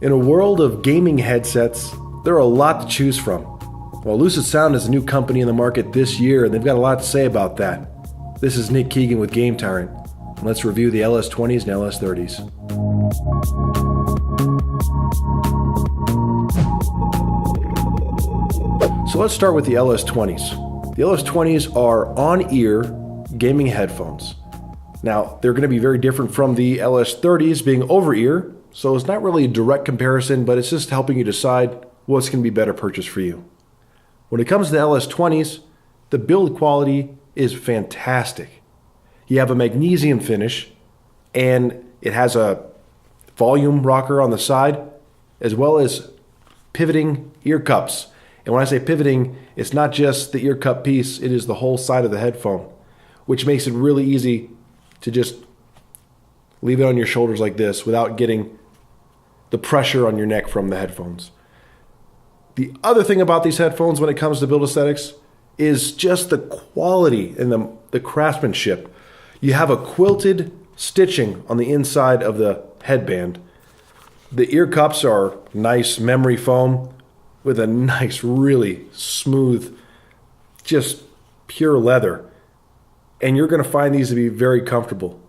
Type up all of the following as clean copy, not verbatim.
In a world of gaming headsets, there are a lot to choose from. Well, Lucid Sound is a new company in the market this year, and they've got a lot to say about that. This is Nick Keegan with GameTyrant, and let's review the LS20s and LS30s. So let's start with the LS20s. The LS20s are on-ear gaming headphones. Now, they're going to be very different from the LS30s being over-ear, so it's not really a direct comparison, but it's just helping you decide what's going to be better purchase for you. When it comes to the LS20s, the build quality is fantastic. You have a magnesium finish, and it has a volume rocker on the side, as well as pivoting ear cups. And when I say pivoting, it's not just the ear cup piece, it is the whole side of the headphone, which makes it really easy to just leave it on your shoulders like this without getting the pressure on your neck from the headphones. The other thing about these headphones when it comes to build aesthetics is just the quality and the craftsmanship. You have a quilted stitching on the inside of the headband. The ear cups are nice memory foam with a nice, really smooth, just pure leather. And you're going to find these to be very comfortable.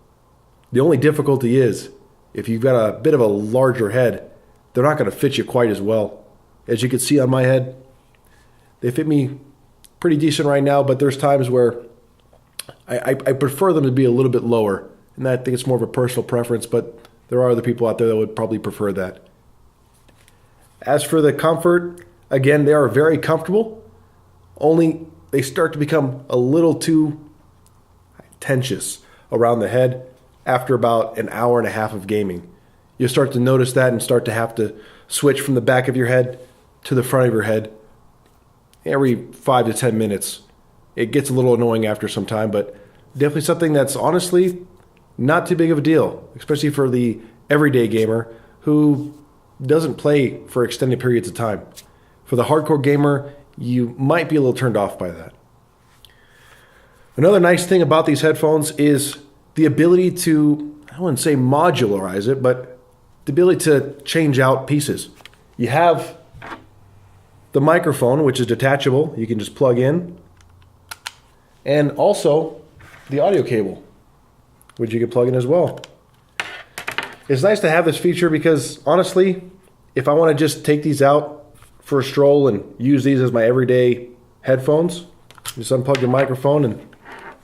The only difficulty is, if you've got a bit of a larger head, they're not going to fit you quite as well. As you can see on my head, they fit me pretty decent right now, but there's times where I prefer them to be a little bit lower. And I think it's more of a personal preference, but there are other people out there that would probably prefer that. As for the comfort, again, they are very comfortable, only they start to become a little too tensious around the head after about an hour and a half of gaming. You'll start to notice that and start to have to switch from the back of your head to the front of your head every 5 to 10 minutes. It gets a little annoying after some time, but definitely something that's honestly not too big of a deal, especially for the everyday gamer who doesn't play for extended periods of time. For the hardcore gamer, you might be a little turned off by that. Another nice thing about these headphones is the ability to, I wouldn't say modularize it, but the ability to change out pieces. You have the microphone, which is detachable. You can just plug in. And also the audio cable, which you can plug in as well. It's nice to have this feature because, honestly, if I want to just take these out for a stroll and use these as my everyday headphones, just unplug the microphone and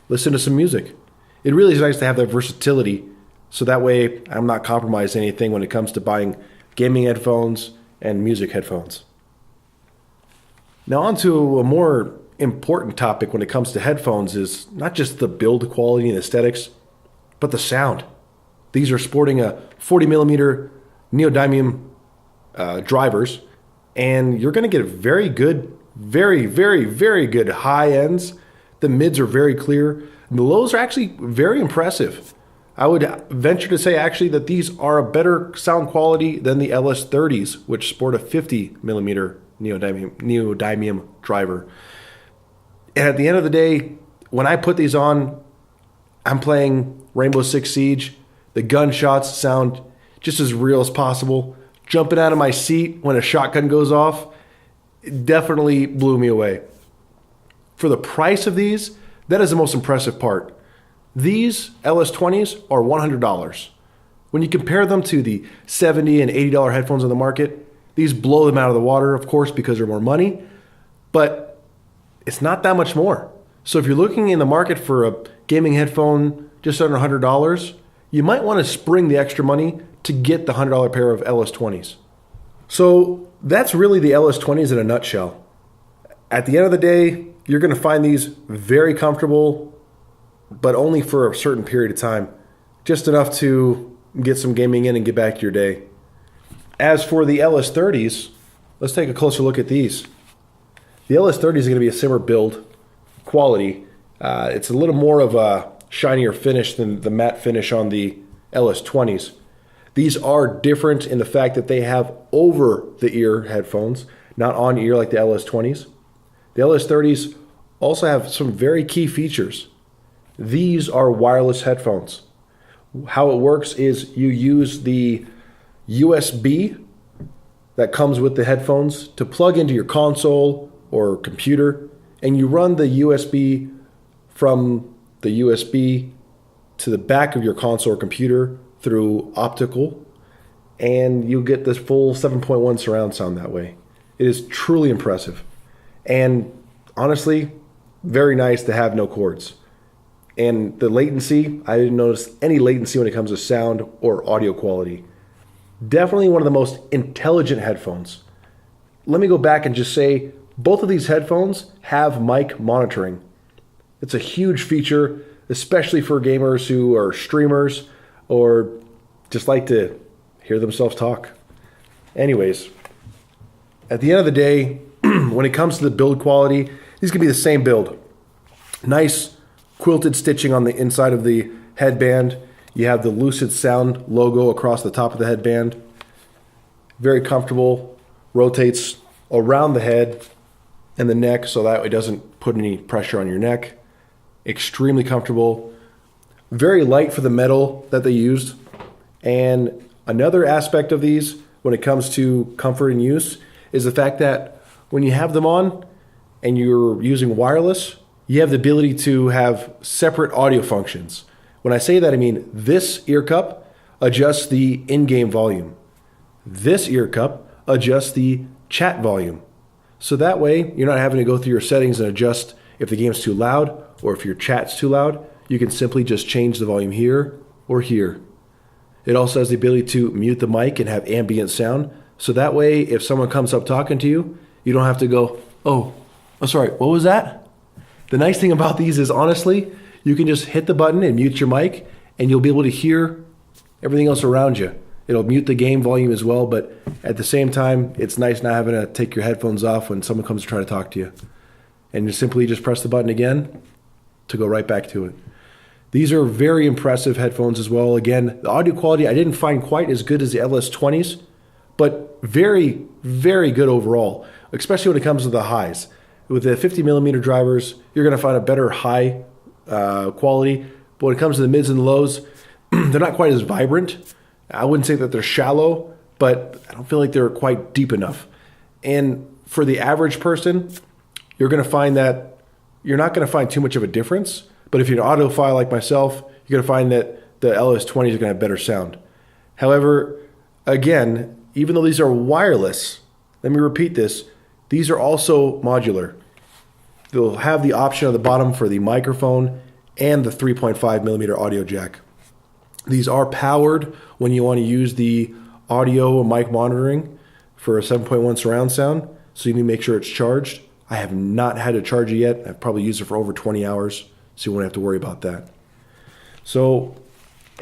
listen to some music. It really is nice to have that versatility, so that way I'm not compromising anything when it comes to buying gaming headphones and music headphones. Now on to a more important topic when it comes to headphones is not just the build quality and aesthetics, but the sound. These are sporting a 40mm neodymium drivers, and you're going to get very good, very good high ends. The mids are very clear. And the lows are actually very impressive. I would venture to say actually that these are a better sound quality than the LS30s, which sport a 50mm neodymium driver. And at the end of the day, when I put these on, I'm playing Rainbow Six Siege. The gunshots sound just as real as possible. Jumping out of my seat when a shotgun goes off, it definitely blew me away. For the price of these, that is the most impressive part. These LS20s are $100. When you compare them to the $70 and $80 headphones on the market, these blow them out of the water, of course, because they're more money, but it's not that much more. So if you're looking in the market for a gaming headphone just under $100, you might want to spring the extra money to get the $100 pair of LS20s. So that's really the LS20s in a nutshell. At the end of the day, you're going to find these very comfortable, but only for a certain period of time. Just enough to get some gaming in and get back to your day. As for the LS30s, let's take a closer look at these. The LS30 is going to be a similar build quality. It's a little more of a shinier finish than the matte finish on the LS20s. These are different in the fact that they have over-the-ear headphones, not on-ear like the LS20s. The LS30s also have some very key features. These are wireless headphones. How it works is you use the USB that comes with the headphones to plug into your console or computer, and you run the USB from the USB to the back of your console or computer through optical, and you get this full 7.1 surround sound that way. It is truly impressive. And honestly, very nice to have no cords. And the latency, I didn't notice any latency when it comes to sound or audio quality. Definitely one of the most intelligent headphones. Let me go back and just say, both of these headphones have mic monitoring. It's a huge feature, especially for gamers who are streamers or just like to hear themselves talk. Anyways, at the end of the day, when it comes to the build quality, these can be the same build. Nice quilted stitching on the inside of the headband. You have the Lucid Sound logo across the top of the headband. Very comfortable. Rotates around the head and the neck so that it doesn't put any pressure on your neck. Extremely comfortable. Very light for the metal that they used. And another aspect of these when it comes to comfort and use is the fact that when you have them on and you're using wireless, you have the ability to have separate audio functions. When I say that, I mean this ear cup adjusts the in-game volume. This ear cup adjusts the chat volume. So that way, you're not having to go through your settings and adjust if the game's too loud or if your chat's too loud. You can simply just change the volume here or here. It also has the ability to mute the mic and have ambient sound. So that way, if someone comes up talking to you, you don't have to go, oh, sorry, what was that? The nice thing about these is, honestly, you can just hit the button and mute your mic, and you'll be able to hear everything else around you. It'll mute the game volume as well, but at the same time, it's nice not having to take your headphones off when someone comes to try to talk to you. And you simply just press the button again to go right back to it. These are very impressive headphones as well. Again, the audio quality I didn't find quite as good as the LS20s, but very, very good overall, especially when it comes to the highs. With the 50 millimeter drivers, you're going to find a better high quality. But when it comes to the mids and the lows, they're not quite as vibrant. I wouldn't say that they're shallow, but I don't feel like they're quite deep enough. And for the average person, you're going to find that you're not going to find too much of a difference. But if you're an audiophile like myself, you're going to find that the LS20s are going to have better sound. However, again, even though these are wireless, let me repeat this, these are also modular. They'll have the option at the bottom for the microphone and the 3.5 millimeter audio jack. These are powered when you want to use the audio and mic monitoring for a 7.1 surround sound, so you need to make sure it's charged. I have not had to charge it yet. I've probably used it for over 20 hours, so you won't have to worry about that. So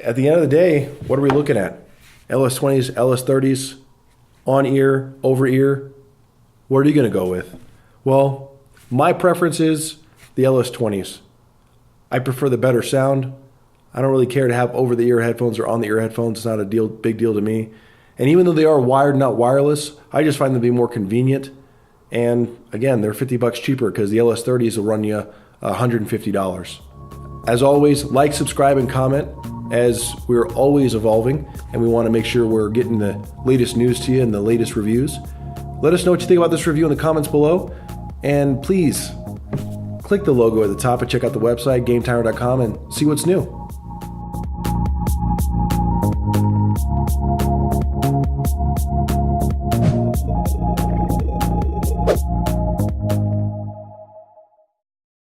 at the end of the day, what are we looking at? LS20s, LS30s, on ear, over ear. What are you going to go with? Well, my preference is the LS20s. I prefer the better sound. I don't really care to have over-the-ear headphones or on-the-ear headphones. It's not a big deal to me. And even though they are wired, not wireless, I just find them to be more convenient. And again, they're $50 cheaper because the LS30s will run you $150. As always, like, subscribe, and comment, as we're always evolving and we want to make sure we're getting the latest news to you and the latest reviews. Let us know what you think about this review in the comments below. And please click the logo at the top and check out the website, GameTyrant.com, and see what's new.